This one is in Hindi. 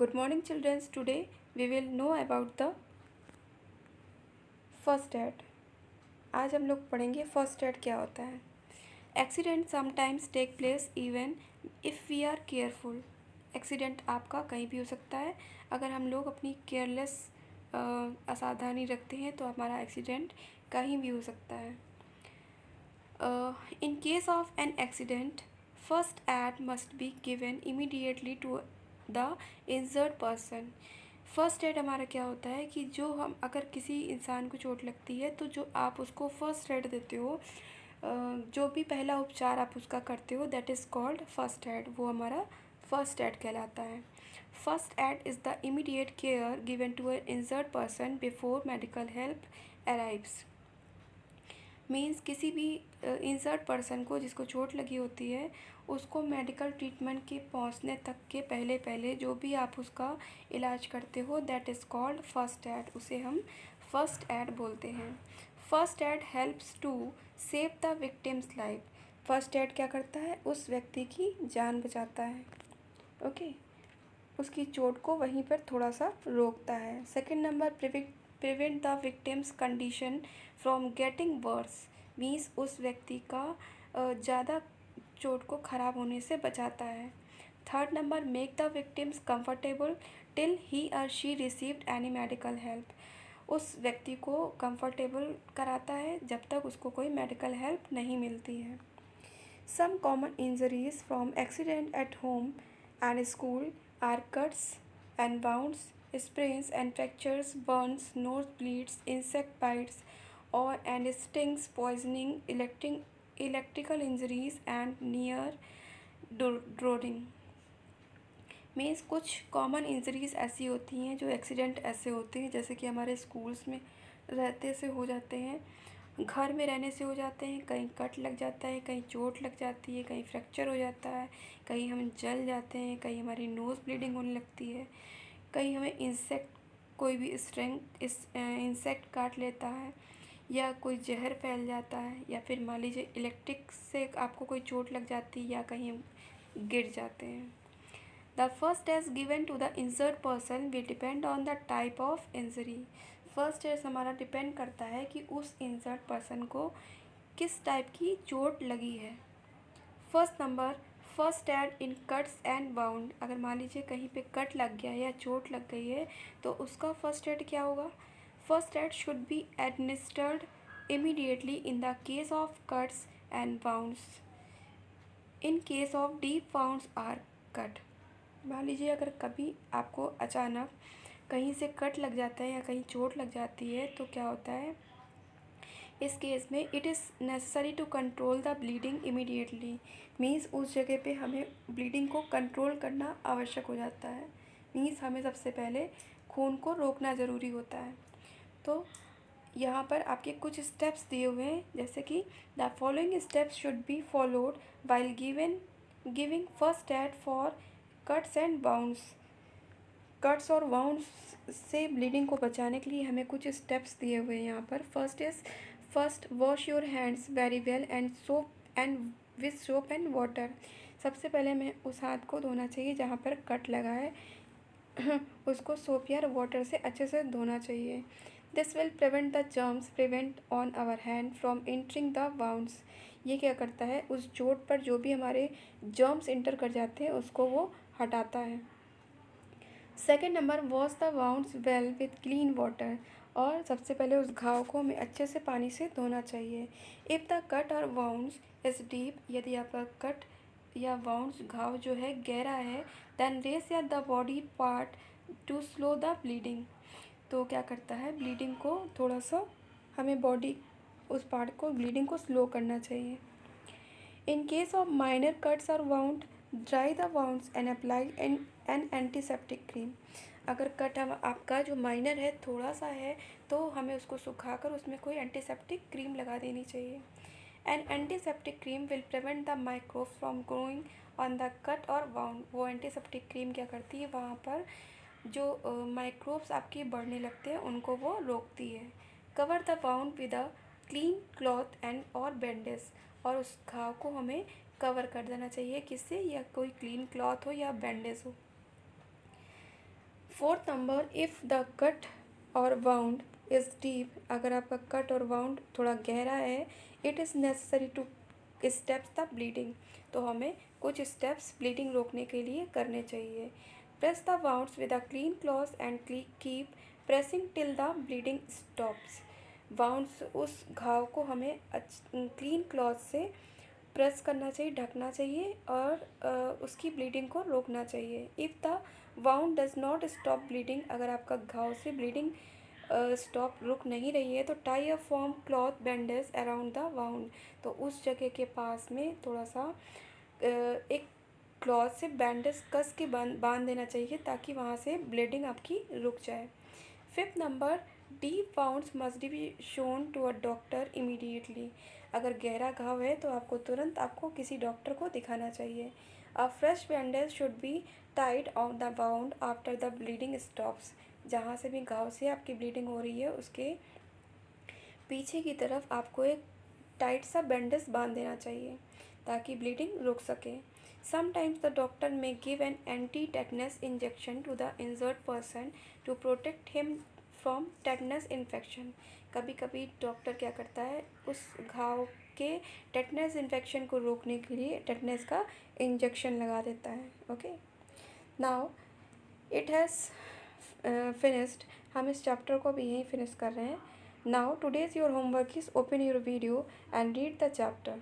Good morning, children. Today we will know about the first aid. आज हम लोग पढ़ेंगे फर्स्ट एड क्या होता है। Accident sometimes take place even if we are careful. Accident आपका कहीं भी हो सकता है। अगर हम लोग अपनी केयरलेस असावधानी रखते हैं तो हमारा एक्सीडेंट कहीं भी हो सकता है। In case of an accident first aid must be given immediately to the injured person. First aid हमारा क्या होता है कि जो हम अगर किसी इंसान को चोट लगती है तो जो आप उसको फर्स्ट एड देते हो, जो भी पहला उपचार आप उसका करते हो, that is called first aid. वो हमारा फर्स्ट एड कहलाता है। First aid is the immediate care given to a injured person before medical help arrives. Means किसी भी इंजर्ड पर्सन को जिसको चोट लगी होती है उसको मेडिकल ट्रीटमेंट के पहुंचने तक के पहले पहले जो भी आप उसका इलाज करते हो, that is called first aid. उसे हम फर्स्ट एड बोलते हैं। First aid helps to save the victim's life. First aid क्या करता है? उस व्यक्ति की जान बचाता है। ओके, उसकी चोट को वहीं पर थोड़ा सा रोकता है। Second number, prevent the victims condition from getting worse. Means उस व्यक्ति का ज़्यादा चोट को ख़राब होने से बचाता है। Third number, make the victims comfortable till he और she received any medical help. उस व्यक्ति को कंफर्टेबल कराता है जब तक उसको कोई मेडिकल हेल्प नहीं मिलती है। Some common injuries from accident at home and school are cuts and wounds, sprains and fractures, burns, nosebleeds, insect bites or and stings, poisoning, electrical injuries and near drowning। Means कुछ कॉमन इंजरीज़ ऐसी होती हैं जो एक्सीडेंट ऐसे होते हैं जैसे कि हमारे स्कूल्स में रहते से हो जाते हैं, घर में रहने से हो जाते हैं, कहीं कट लग जाता है, कहीं चोट लग जाती है, कहीं फ्रैक्चर हो जाता है, कहीं हम जल जाते हैं, कहीं हमारी नोज़ ब्लीडिंग होने लगती है, कहीं हमें कोई भी इंसेक्ट काट लेता है, या कोई जहर फैल जाता है, या फिर मान लीजिए इलेक्ट्रिक से आपको कोई चोट लग जाती है या कहीं हम गिर जाते हैं। The first aid given to the injured person will depend on the type of injury. First aid हमारा डिपेंड करता है कि उस इंजर्ड पर्सन को किस टाइप की चोट लगी है। First number, first aid in cuts and bound. अगर मान लीजिए कहीं पे कट लग गया या चोट लग गई है तो उसका फर्स्ट एड क्या होगा? First aid should be administered immediately in the case of cuts and wounds. In case of deep wounds or cut. मान लीजिए अगर कभी आपको अचानक कहीं से कट लग जाता है या कहीं चोट लग जाती है तो क्या होता है इस केस में? It is necessary to control the bleeding immediately. Means उस जगह पे हमें ब्लीडिंग को कंट्रोल करना आवश्यक हो जाता है। मीन्स हमें सबसे पहले खून को रोकना ज़रूरी होता है। तो यहाँ पर आपके कुछ स्टेप्स दिए हुए हैं, जैसे कि the following steps should be followed while giving first aid for cuts and bounds. Cuts और बाउंड्स से ब्लीडिंग को बचाने के लिए हमें कुछ स्टेप्स दिए हुए हैं यहाँ पर। First wash your hands very well and with soap and water. सबसे पहले हमें उस हाथ को धोना चाहिए जहाँ पर कट लगा है उसको सोप या वाटर से अच्छे से धोना चाहिए। This will prevent the germs present on our hand from entering the wounds. ये क्या करता है? उस चोट पर जो भी हमारे जर्म्स इंटर कर जाते हैं उसको वो हटाता है। Second number, wash the wounds well with clean water. और सबसे पहले उस घाव को हमें अच्छे से पानी से धोना चाहिए। इफ़ द कट और वाउंड्स इज़ डीप, यदि आपका कट या वाउंड्स घाव जो है गहरा है, देन रेस या the body part two slow the bleeding. तो क्या करता है? ब्लीडिंग को थोड़ा सा हमें बॉडी उस पार्ट को ब्लीडिंग को स्लो करना चाहिए। In case of minor cuts और wound, dry the wounds and apply an antiseptic cream. अगर कट हम आपका जो माइनर है थोड़ा सा है तो हमें उसको सुखाकर उसमें कोई एंटीसेप्टिक क्रीम लगा देनी चाहिए। N antiseptic cream will prevent the microbe from growing on the cut और वाउंड। वो एंटीसेप्टिक क्रीम क्या करती है? वहाँ पर जो माइक्रोब्स आपके बढ़ने लगते हैं उनको वो रोकती है। Cover the wound with a clean cloth and और बैंडेज। और उस घाव को हमें कवर कर देना चाहिए किससे? या कोई क्लीन क्लॉथ हो या बैंडेज हो। Fourth number, if the cut और वाउंड इज़ डीप, अगर आपका कट और वाउंड थोड़ा गहरा है, it is necessary two steps the bleeding, तो हमें कुछ स्टेप्स ब्लीडिंग रोकने के लिए करने चाहिए। Press the wounds with a clean cloth and keep pressing till the bleeding stops, wounds उस घाव को हमें क्लीन क्लॉथ से प्रेस करना चाहिए, ढकना चाहिए और उसकी ब्लीडिंग को रोकना चाहिए। If the wound does not stop bleeding, अगर आपका घाव से ब्लीडिंग स्टॉप रुक नहीं रही है तो tie a form cloth bandage around the wound, तो उस जगह के पास में थोड़ा सा एक क्लॉथ से बैंडेज कस के बांध देना चाहिए ताकि वहाँ से ब्लीडिंग आपकी रुक जाए। Fifth number, deep wounds must be shown to a doctor immediately, अगर गहरा घाव है तो आपको तुरंत किसी डॉक्टर को दिखाना चाहिए। अ fresh bandage should be tied on the wound after the bleeding stops, जहाँ से भी घाव से आपकी ब्लीडिंग हो रही है उसके पीछे की तरफ आपको एक टाइट सा बैंडेज बांध देना चाहिए ताकि ब्लीडिंग रुक सके। Sometimes the doctor may give an anti tetanus injection to the injured person to protect him from tetanus infection, कभी कभी डॉक्टर क्या करता है, उस घाव के टेटनस इन्फेक्शन को रोकने के लिए टेटनस का इंजेक्शन लगा देता है। Okay, now it has finished, हम इस चैप्टर को भी यहीं फिनिश कर रहे हैं। Now today's your homework is open your video and read the chapter.